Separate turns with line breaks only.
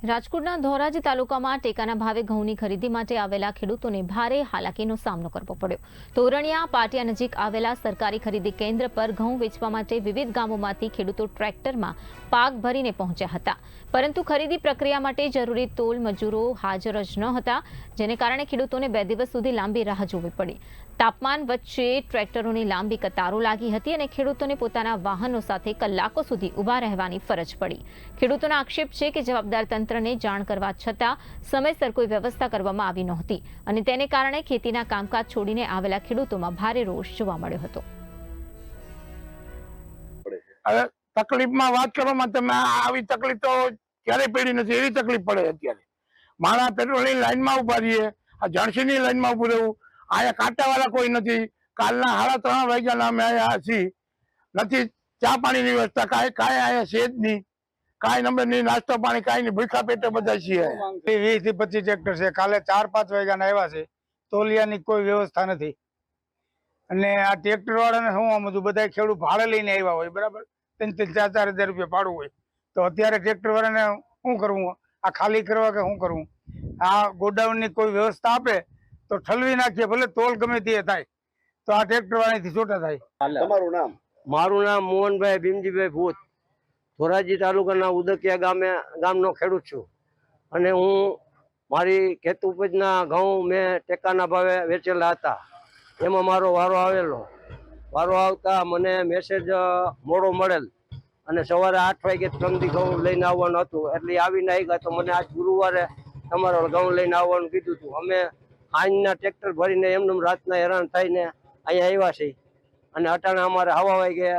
રાજકોટના ધોરાજી તાલુકામાં ટેકાના ભાવે ઘઉંની ખરીદી માટે આવેલા ખેડૂતોને ભારે હાલાકીનો સામનો કરવો પડ્યો। તોરણિયા પાટિયા નજીક આવેલા સરકારી ખરીદી કેન્દ્ર પર ઘઉં વેચવા માટે વિવિધ ગામોમાંથી ખેડૂતો ટ્રેક્ટરમાં પાક ભરીને પહોંચ્યા હતા, પરંતુ ખરીદી પ્રક્રિયા માટે જરૂરી તોલ મજૂરો હાજર જ ન હતા, જેને કારણે ખેડૂતોને 2 દિવસ સુધી લાંબી રાહ જોવી પડી। તાપમાન વચ્ચે ટ્રેક્ટરોની લાંબી કતારો લાગી હતી અને ખેડૂતોને પોતાના વાહનો સાથે કલાકો સુધી ઊભા રહેવાની ફરજ પડી। ખેડૂતોનો આક્ષેપ છે કે જવાબદાર તંત્રને જાણ કરવા છતાં સમયસર કોઈ વ્યવસ્થા કરવામાં આવી નહોતી અને તેને કારણે ખેતીના કામકાજ છોડીને આવેલા ખેડૂતોમાં ભારે રોષ જોવા મળ્યો હતો।
હવે તકલીફમાં વાત કરવામાં તમે આવી તકલીફ તો ક્યારેય પડી નથી, એવી તકલીફ પડે અત્યારે। મારા પેટ્રોલની લાઈનમાં ઉભા રહીએ, આ જણસીની લાઈનમાં ઉભું રહેવું, અહીંયા કાંટાવાળા કોઈ નથી। કાલના 3:30 વાગ્યાના અમે અહીંયા છીએ, નથી ચા પાણીની વ્યવસ્થા, કાંઈ અહીંયા છે જ નહીં, કાંઈ નંબર નહીં, નાસ્તો પાણી કાંઈ નહીં, ભૂખા પેટે બધા છીએ।
20 થી 25 ટ્રેક્ટર છે, કાલે 4-5 વાગ્યાના આવ્યા છે, તોલિયાની કોઈ વ્યવસ્થા નથી। અને આ ટ્રેક્ટર વાળાને શું આમ બધું બધા ખેડૂત ભાડે લઈને આવ્યા હોય, બરાબર 3-4 હજાર રૂપિયા ભાડું હોય, તો અત્યારે ટ્રેક્ટર વાળાને શું કરવું, આ ખાલી કરવા કે શું કરવું? આ ગોડાઉનની કોઈ વ્યવસ્થા આપે તો ઠલવી નાખીએ, ભલે તોલ ગમે તે થાય, તો આ ટ્રેક્ટર વાળાથી છૂટા થાય।
તમારું નામ?
મારું નામ મોહનભાઈ ભીમજીભાઈ ભૂત, ધોરાજી તાલુકાના ઉદકિયા ગામનો ખેડૂત છું અને હું મારી ખેત ઉપજના ઘઉં મેં ટેકાના ભાવે વેચેલા હતા। એમાં મારો વારો આવેલો, વારો આવતા મને મેસેજ મોડો મળેલ અને સવારે 8 વાગે ત્રણથી ઘઉં લઈને આવવાનું હતું, એટલે આવીને આવી ગયા તો મને આજ ગુરુવારે તમારો ઘઉં લઈને આવવાનું કીધું હતું। અમે આજના ટ્રેક્ટર ભરીને એમને રાતના હેરાન થઈને અહીંયા આવ્યા છીએ અને અટાણે અમારે હવા વાગે